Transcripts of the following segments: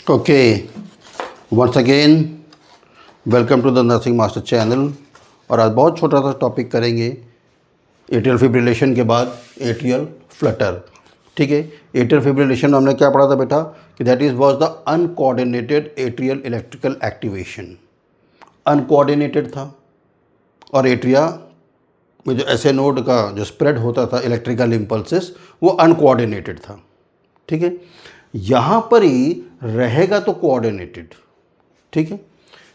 Okay, once again welcome to the nursing master channel. और आज बहुत छोटा सा टॉपिक करेंगे एट्रियल फिब्रिलेशन के बाद एट्रियल फ्लटर। ठीक है, एट्रियल फिब्रिलेशन में हमने क्या पढ़ा था बेटा कि that is was the uncoordinated atrial electrical activation. Uncoordinated था और एट्रिया में जो ऐसे नोड का जो स्प्रेड होता था इलेक्ट्रिकल इम्पल्सेस वो अनकोऑर्डिनेटेड था। ठीक है, यहाँ पर ही रहेगा तो कोऑर्डिनेटेड। ठीक है,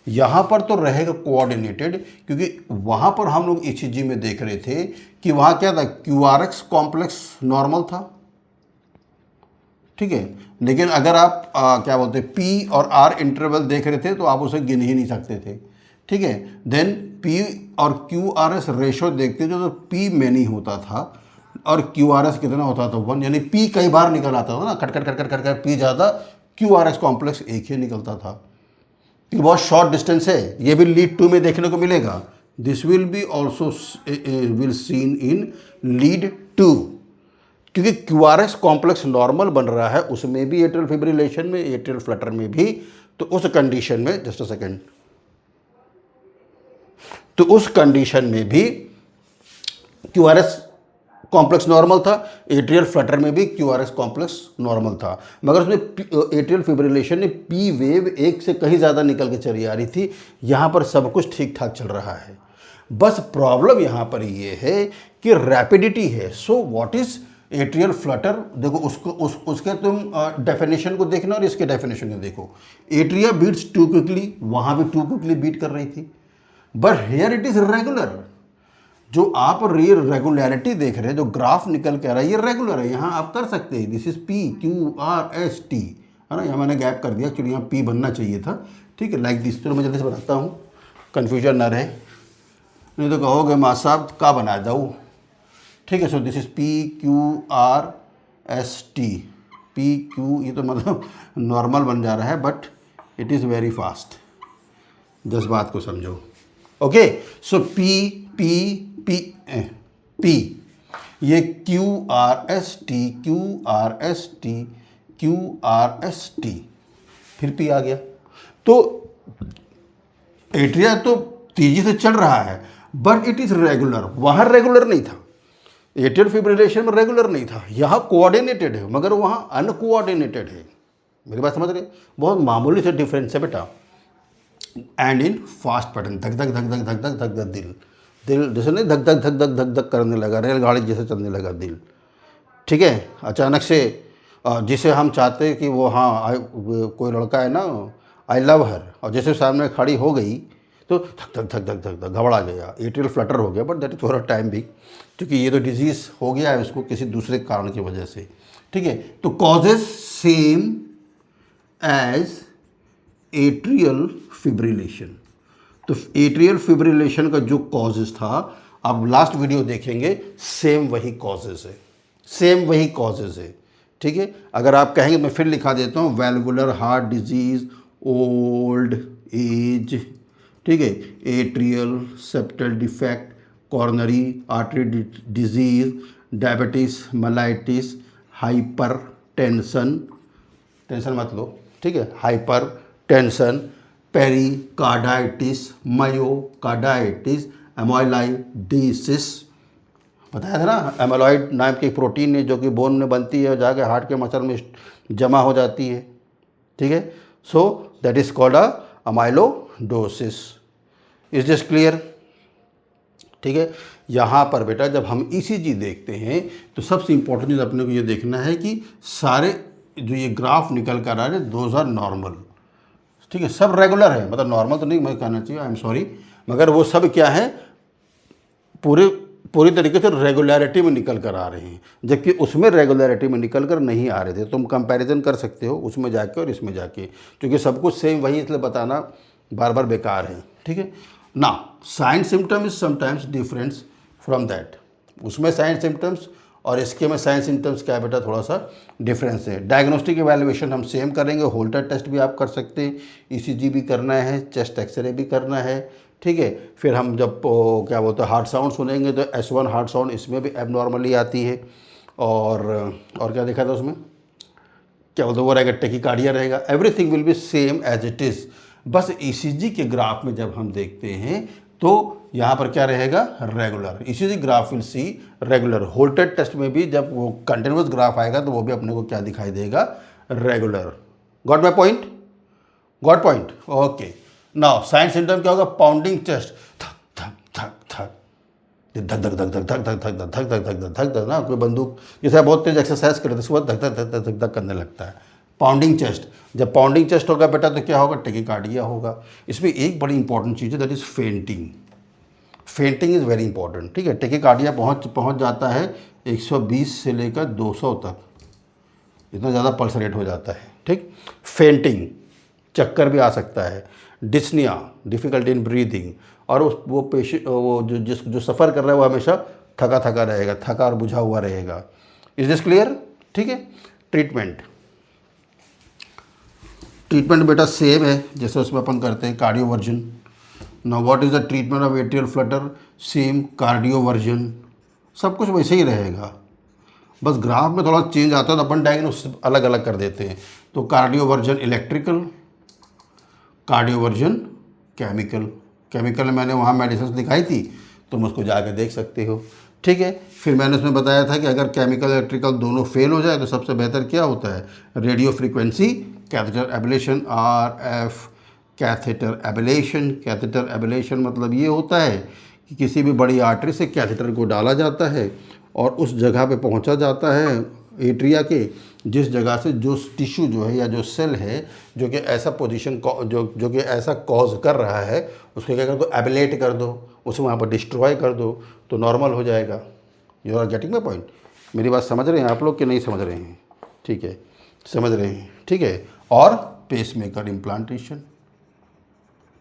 यहाँ पर तो रहेगा कोऑर्डिनेटेड क्योंकि वहाँ पर हम लोग ईसीजी में देख रहे थे कि वहाँ क्या था, क्यूआरएक्स कॉम्प्लेक्स नॉर्मल था। ठीक है, लेकिन अगर आप क्या बोलते हैं पी और आर इंटरवल देख रहे थे तो आप उसे गिन ही नहीं सकते थे। ठीक है, देन पी और क्यू आर एस रेशो देखते थे तो पी मैनी होता था और क्यू आर एस कितना होता था 1, यानी पी कई बार निकल आता था ना, cut cut cut cut cut cut P ज़्यादा, क्यू आर एस कॉम्प्लेक्स एक ही निकलता था। ये बहुत शॉर्ट डिस्टेंस है, ये भी लीड 2 में देखने को मिलेगा। This will be also will seen in lead 2 क्योंकि Q R S complex normal बन रहा है उसमें भी एट्रियल फिब्रिलेशन में, एट्रियल फ्लटर में भी। तो उस कंडीशन में जस्ट अ सेकेंड, तो उस कंडीशन में भी Q R S complex normal था, एट्रियल फ्लटर में भी Q R S complex normal था। मगर उसमें एट्रियल फिब्रिलेशन में पी वेव एक से कहीं ज़्यादा निकल के चली आ रही थी। यहाँ पर सब कुछ ठीक ठाक चल रहा है, बस प्रॉब्लम यहाँ पर ये है कि रैपिडिटी है। So what is atrial Flutter? देखो उसके तुम डेफिनेशन को देखना और इसके डेफिनेशन को देखो। एट्रिया बीट्स टू क्विकली, वहाँ भी टू क्विकली बीट कर रही थी, but here it is regular. जो आप रेगुलरिटी देख रहे हैं, जो ग्राफ निकल के आ रहा है, ये रेगुलर है। यहाँ आप कर सकते हैं, this is P Q R S T, है ना। यहाँ मैंने गैप कर दिया, एक्चुअली यहाँ पी बनना चाहिए था। ठीक है, लाइक दिस। चलो मैं जल्दी से बनाता हूँ, कन्फ्यूजन ना रहे, नहीं तो कहोगे माँ साहब का बना जाऊँ। ठीक है, so this is P Q R S T, P Q, ये तो मतलब नॉर्मल बन जा रहा है but it is very fast. जिस बात को समझो। ओके, सो पी पी पी पी, ये Q R S T, Q R S T, Q R S T, फिर पी आ गया। तो एट्रिया तो तेजी से चल रहा है बट इट इज़ रेगुलर। वहाँ रेगुलर नहीं था, एट्रियल फिब्रिलेशन में रेगुलर नहीं था। यहाँ कोऑर्डिनेटेड है मगर वहाँ अनकोऑर्डिनेटेड है। मेरी बात समझ रहे? बहुत मामूली से डिफरेंस है बेटा। एंड इन फास्ट पैटर्न, धक धक धक धक धक धक धक धक, दिल दिल जैसे नहीं धक धक धक धक धक धक करने लगा, रेलगाड़ी जैसे चलने लगा दिल। ठीक है, अचानक से जिसे हम चाहते हैं कि वो हाँ कोई लड़का है ना, आई लव हर, और जैसे सामने खड़ी हो गई तो धक धक धक धक धक धक घबरा गया, एट्रियल फ्लटर हो गया। But that is for a time भी, क्योंकि ये तो डिजीज़ हो गया है उसको किसी दूसरे कारण की वजह से। ठीक है, तो causes same as atrial fibrillation. तो एट्रियल फिब्रिलेशन का जो कॉजेज था, आप लास्ट वीडियो देखेंगे, सेम वही कॉजेज है, सेम वही कॉजेज है। ठीक है, अगर आप कहेंगे, मैं फिर लिखा देता हूँ, वैल्वुलर हार्ट डिजीज, ओल्ड एज, ठीक है, atrial septal defect, coronary artery disease, diabetes mellitus, hyper tension, tension मत लो, ठीक है, हाइपर टेंशन, पेरिकार्डाइटिस, मायोकार्डाइटिस, एमोलाइडिसिस, बताया था ना। एमोलॉइड नाम की प्रोटीन है जो कि बोन में बनती है और जाके हार्ट के मसल में जमा हो जाती है। ठीक है, so that is called a amyloidosis. Is this clear? ठीक है, यहाँ पर बेटा जब हम ईसीजी देखते हैं तो सबसे इंपॉर्टेंट चीज़ अपने को ये देखना है कि सारे जो ये ग्राफ निकल कर आ रहे हैं दोज आर नॉर्मल। ठीक है, सब रेगुलर है, मतलब नॉर्मल तो नहीं मैं कहना चाहिए, आई एम सॉरी, मगर वो सब क्या है, पूरी तरीके से रेगुलरिटी में निकल कर आ रहे हैं, जबकि उसमें रेगुलरिटी में निकल कर नहीं आ रहे थे। तुम कंपैरिजन कर सकते हो उसमें जाके और इसमें जाके, क्योंकि सब कुछ सेम वही, इसलिए बताना बार बार बेकार है। ठीक है ना, sign symptom is sometimes difference from that. उसमें साइन सिम्टम्स और इसके में साइन सिम्टम्स क्या है बेटा, थोड़ा सा डिफरेंस है। डायग्नोस्टिक एवेल्युएशन हम सेम करेंगे, होल्टर टेस्ट भी आप कर सकते हैं, ईसीजी भी करना है, चेस्ट एक्सरे भी करना है। ठीक है, फिर हम जब क्या बोलते हैं हार्ट साउंड सुनेंगे तो S1 हार्ट साउंड इसमें भी एबनॉर्मली आती है। और क्या देखा था उसमें, क्या बोलते वो रहेगा, टेकिकार्डिया रहेगा, everything will be same as it is. बस ईसीजी के ग्राफ में जब हम देखते हैं तो यहाँ पर क्या रहेगा, regular. ECG graph will see regular. Holter test में भी जब वो कंटिन्यूस ग्राफ आएगा तो वो भी अपने को क्या दिखाई देगा, regular. Got my point, got point, okay. Now sine symptom क्या होगा, पाउंडिंग चेस्ट, थक थक थक थक, धक धक धक धक धक धक धक धक धक धक धक धक धक ना, कोई बंदूक जैसे बहुत तेज एक्सरसाइज करते उसके बाद धक धक धक धक धक धक करने लगता है। पाउंडिंग चेस्ट, जब पाउंडिंग चेस्ट होगा बेटा तो क्या होगा, टेकिकार्डिया होगा। इसमें एक बड़ी इंपॉर्टेंट चीज़ है, that is fainting. Fainting is very important, ठीक है। टेकिकार्डिया पहुंच जाता है 120 से लेकर 200 तक, इतना ज़्यादा पल्स रेट हो जाता है, ठीक। फेंटिंग, चक्कर भी आ सकता है। डिस्निया, डिफ़िकल्टी इन ब्रीदिंग, और वो पेशेंट वो जो सफ़र कर रहा है वो हमेशा थका थका रहेगा, थका और बुझा हुआ रहेगा। इज दिस क्लियर, ठीक है। ट्रीटमेंट बेटा सेम है जैसे उसमें अपन करते हैं cardioversion. Now what is the treatment of atrial Flutter, same cardioversion, सब कुछ वैसे ही रहेगा, बस ग्राफ में थोड़ा चेंज आता है तो अपन डायग्नोसिस अलग अलग कर देते हैं। तो cardioversion electrical, cardioversion chemical. Chemical में मैंने वहाँ मेडिसिन दिखाई थी, तुम उसको जाके देख सकते हो, ठीक है। फिर मैंने उसमें बताया था कि अगर केमिकल इलेक्ट्रिकल दोनों फेल हो जाए तो सबसे बेहतर क्या होता है, radio frequency catheter ablation, RF catheter ablation. Catheter ablation मतलब ये होता है कि किसी भी बड़ी आर्टरी से कैथेटर को डाला जाता है और उस जगह पे पहुंचा जाता है एट्रिया के, जिस जगह से जो टिश्यू जो है या जो सेल है जो कि ऐसा पोजीशन जो कि ऐसा कॉज कर रहा है, उसको क्या कर दो, एबलेट कर दो, उसे वहाँ पर डिस्ट्रॉय कर दो तो नॉर्मल हो जाएगा। You are getting my point. मेरी बात समझ रहे हैं आप लोग कि नहीं समझ रहे हैं, ठीक है, समझ रहे हैं, ठीक है। और पेसमेकर इम्प्लांटेशन,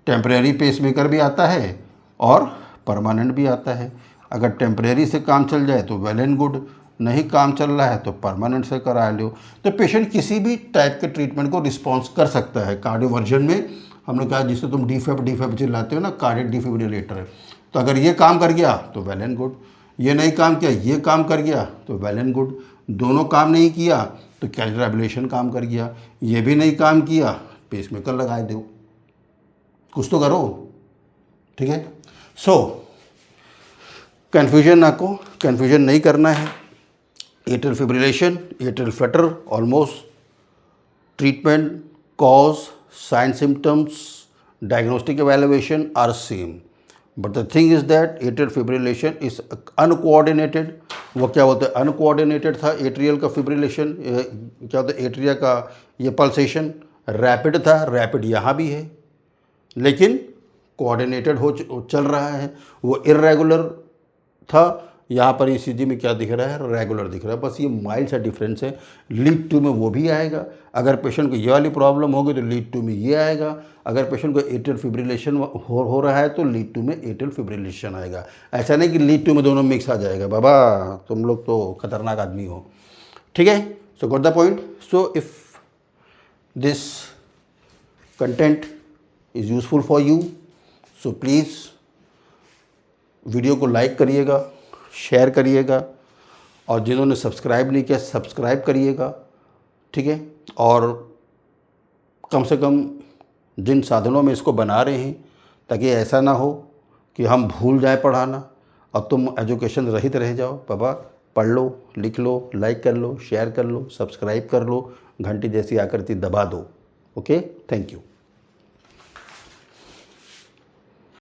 टेम्परेरी पेसमेकर भी आता है और परमानेंट भी आता है। अगर टेम्परेरी से काम चल जाए तो वेल एंड गुड, नहीं काम चल रहा है तो परमानेंट से करा लो। तो पेशेंट किसी भी टाइप के ट्रीटमेंट को रिस्पॉन्स कर सकता है। कार्डियोवर्जन में हमने कहा जिससे तुम डीफेब चिल्लाते हो ना, कार्डियक डिफिब्रिलेटर है, तो अगर ये काम कर गया तो वेल एंड गुड, ये नहीं काम किया, ये काम कर गया तो वेल एंड गुड, दोनों काम नहीं किया तो कैथेटर एब्लेशन काम कर गया, ये भी नहीं काम किया पेसमेकर लगा दो, कुछ तो करो, ठीक है। सो कन्फ्यूजन ना को, कन्फ्यूजन नहीं करना है। Atrial fibrillation, atrial flutter, almost treatment, cause, sign symptoms, diagnostic evaluation are same, but the thing is that atrial fibrillation is uncoordinated। वो क्या बोलते हैं, अनकोऑर्डिनेटेड था एट्रियल का फिब्रिलेशन, क्या होता है एट्रिया का ये पल्सेशन, रैपिड था, रैपिड यहाँ भी है लेकिन कोऑर्डिनेटेड चल रहा है। वो इरेगुलर था, यहाँ पर ईसीजी में क्या दिख रहा है, रेगुलर दिख रहा है, बस ये माइल्ड सा डिफरेंस है। लीड टू में वो भी आएगा, अगर पेशेंट को ये वाली प्रॉब्लम होगी तो लीड टू में ये आएगा, अगर पेशेंट को एट्रियल फिब्रिलेशन हो रहा है तो लीड टू में एट्रियल फिब्रिलेशन आएगा। ऐसा नहीं कि लीड टू में दोनों मिक्स आ जाएगा, बाबा तुम लोग तो खतरनाक आदमी हो, ठीक है। सो got the point. So if this content is useful for you, so please video को लाइक करिएगा, शेयर करिएगा, और जिन्होंने सब्सक्राइब नहीं किया सब्सक्राइब करिएगा, ठीक है। और कम से कम जिन साधनों में इसको बना रहे हैं ताकि ऐसा ना हो कि हम भूल जाए पढ़ाना और तुम एजुकेशन रहित रह जाओ। बाबा पढ़ लो, लिख लो, लाइक कर लो, शेयर कर लो, सब्सक्राइब कर लो, घंटी जैसी आकृति दबा दो। Okay, thank you.